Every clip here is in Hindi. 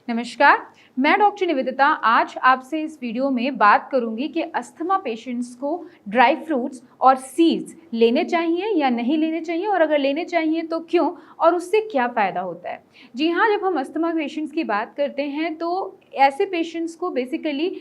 नमस्कार, मैं डॉक्टर निवेदिता आज आपसे इस वीडियो में बात करूंगी कि अस्थमा पेशेंट्स को ड्राई फ्रूट्स और सीड्स लेने चाहिए या नहीं लेने चाहिए, और अगर लेने चाहिए तो क्यों और उससे क्या फ़ायदा होता है। जी हाँ, जब हम अस्थमा पेशेंट्स की बात करते हैं तो ऐसे पेशेंट्स को बेसिकली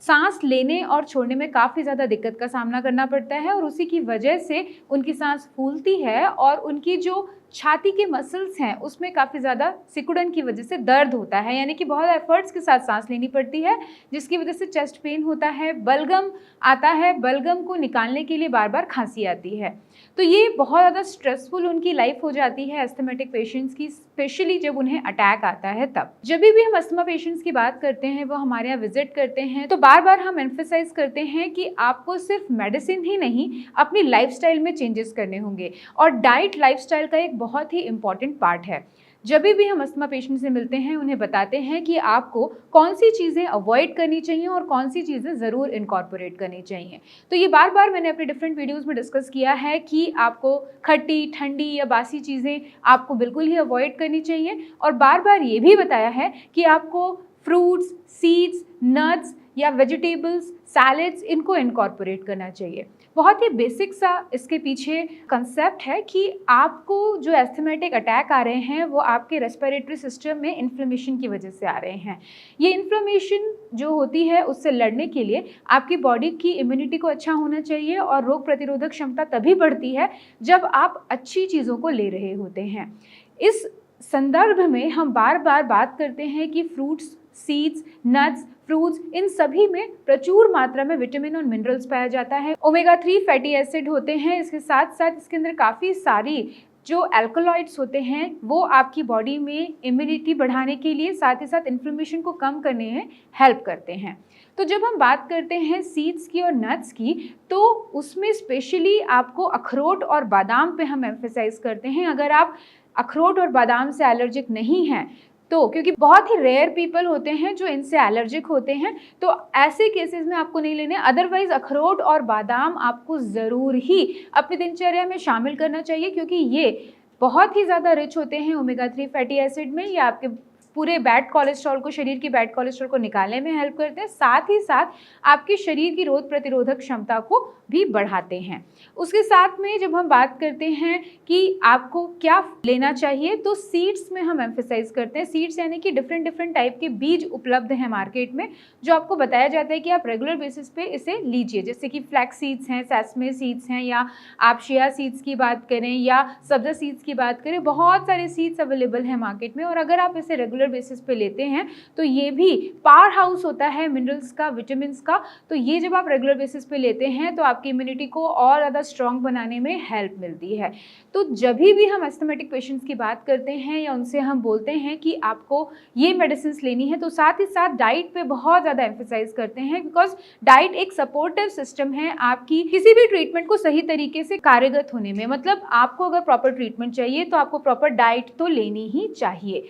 सांस लेने और छोड़ने में काफ़ी ज़्यादा दिक्कत का सामना करना पड़ता है, और उसी की वजह से उनकी सांस फूलती है और उनकी जो छाती के मसल्स हैं उसमें काफ़ी ज़्यादा सिकुड़न की वजह से दर्द होता है, यानी कि बहुत एफर्ट्स के साथ सांस लेनी पड़ती है, जिसकी वजह से चेस्ट पेन होता है, बलगम आता है, बलगम को निकालने के लिए बार बार खांसी आती है। तो ये बहुत ज़्यादा स्ट्रेसफुल उनकी लाइफ हो जाती है अस्थमेटिक पेशेंट्स की, स्पेशली जब उन्हें अटैक आता है तब। जब भी हम अस्थमा पेशेंट्स की बात करते हैं, वो हमारे यहाँ विजिट करते हैं, तो बार बार हम एम्फेसाइज करते हैं कि आपको सिर्फ मेडिसिन ही नहीं, अपनी लाइफस्टाइल में चेंजेस करने होंगे, और डाइट लाइफस्टाइल का एक बहुत ही इंपॉर्टेंट पार्ट है। जब भी हम अस्थमा पेशेंट से मिलते हैं, उन्हें बताते हैं कि आपको कौन सी चीज़ें अवॉइड करनी चाहिए और कौन सी चीज़ें ज़रूर इनकॉर्पोरेट करनी चाहिए। तो ये बार बार मैंने अपने डिफरेंट वीडियोस में डिस्कस किया है कि आपको खट्टी, ठंडी या बासी चीज़ें आपको बिल्कुल ही अवॉइड करनी चाहिए, और बार बार ये भी बताया है कि आपको फ्रूट्स, सीड्स, नट्स या वेजिटेबल्स, सैलेड्स, इनको इनकॉर्पोरेट करना चाहिए। बहुत ही बेसिक सा इसके पीछे कंसेप्ट है कि आपको जो एस्थमेटिक अटैक आ रहे हैं वो आपके रेस्पिरेटरी सिस्टम में इन्फ्लेमेशन की वजह से आ रहे हैं। ये इन्फ्लेमेशन जो होती है उससे लड़ने के लिए आपकी बॉडी की इम्यूनिटी को अच्छा होना चाहिए, और रोग प्रतिरोधक क्षमता तभी बढ़ती है जब आप अच्छी चीज़ों को ले रहे होते हैं। इस संदर्भ में हम बार बार बात करते हैं कि फ्रूट्स, सीड्स, नट्स, फ्रूट्स, इन सभी में प्रचुर मात्रा में विटामिन और मिनरल्स पाया जाता है। ओमेगा 3 फैटी एसिड होते हैं, इसके साथ साथ इसके अंदर काफ़ी सारी जो एल्कलॉइड्स होते हैं वो आपकी बॉडी में इम्यूनिटी बढ़ाने के लिए, साथ ही साथ इन्फ्लेमेशन को कम करने में हेल्प करते हैं। तो जब हम बात करते हैं सीड्स की और नट्स की, तो उसमें स्पेशली आपको अखरोट और बादाम पे हम एम्फेसाइज करते हैं। अगर आप अखरोट और बादाम से एलर्जिक नहीं हैं तो, क्योंकि बहुत ही रेयर पीपल होते हैं जो इनसे एलर्जिक होते हैं, तो ऐसे केसेस में आपको नहीं लेने। अदरवाइज अखरोट और बादाम आपको ज़रूर ही अपनी दिनचर्या में शामिल करना चाहिए, क्योंकि ये बहुत ही ज़्यादा रिच होते हैं ओमेगा 3 फैटी एसिड में। ये आपके पूरे बैड कोलेस्ट्रॉल को, शरीर की बैड कोलेस्ट्रॉल को निकालने में हेल्प करते हैं, साथ ही साथ आपके शरीर की रोग प्रतिरोधक क्षमता को भी बढ़ाते हैं। उसके साथ में जब हम बात करते हैं कि आपको क्या लेना चाहिए, तो सीड्स में हम एम्फेसाइज करते हैं। सीड्स यानी कि डिफरेंट टाइप के बीज उपलब्ध हैं मार्केट में, जो आपको बताया जाता है कि आप रेगुलर बेसिस पे इसे लीजिए, जैसे कि फ्लैक्स सीड्स हैं, सेसमे सीड्स हैं, या आप शिया सीड्स की बात करें या सब्जा सीड्स की बात करें, बहुत सारे सीड्स अवेलेबल हैं मार्केट में। और अगर आप इसे रेगुलर बेसिस पे लेते हैं तो ये भी पावर हाउस होता है मिनरल्स का, विटामिन का। तो ये जब आप रेगुलर बेसिस पे लेते हैं तो आपकी इम्यूनिटी को और ज़्यादा स्ट्रॉन्ग बनाने में हेल्प मिलती है। तो जब भी हम एस्थमेटिक पेशेंट्स की बात करते हैं या उनसे हम बोलते हैं कि आपको ये मेडिसिन लेनी है, तो साथ ही साथ डाइट पे बहुत ज़्यादा एम्फेसाइज करते हैं, बिकॉज डाइट एक सपोर्टिव सिस्टम है आपकी किसी भी ट्रीटमेंट को सही तरीके से कार्यगत होने में। मतलब आपको अगर प्रॉपर ट्रीटमेंट चाहिए तो आपको प्रॉपर डाइट तो लेनी ही चाहिए।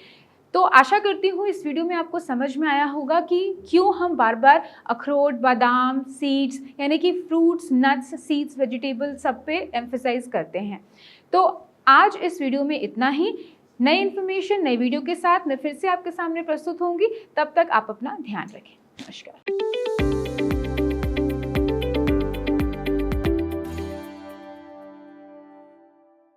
तो आशा करती हूँ इस वीडियो में आपको समझ में आया होगा कि क्यों हम बार बार अखरोट, बादाम, सीड्स यानी कि फ्रूट्स, नट्स, सीड्स, वेजिटेबल सब पे एम्फेसाइज करते हैं। तो आज इस वीडियो में इतना ही। नई इन्फॉर्मेशन, नई वीडियो के साथ मैं फिर से आपके सामने प्रस्तुत होंगी। तब तक आप अपना ध्यान रखें। नमस्कार।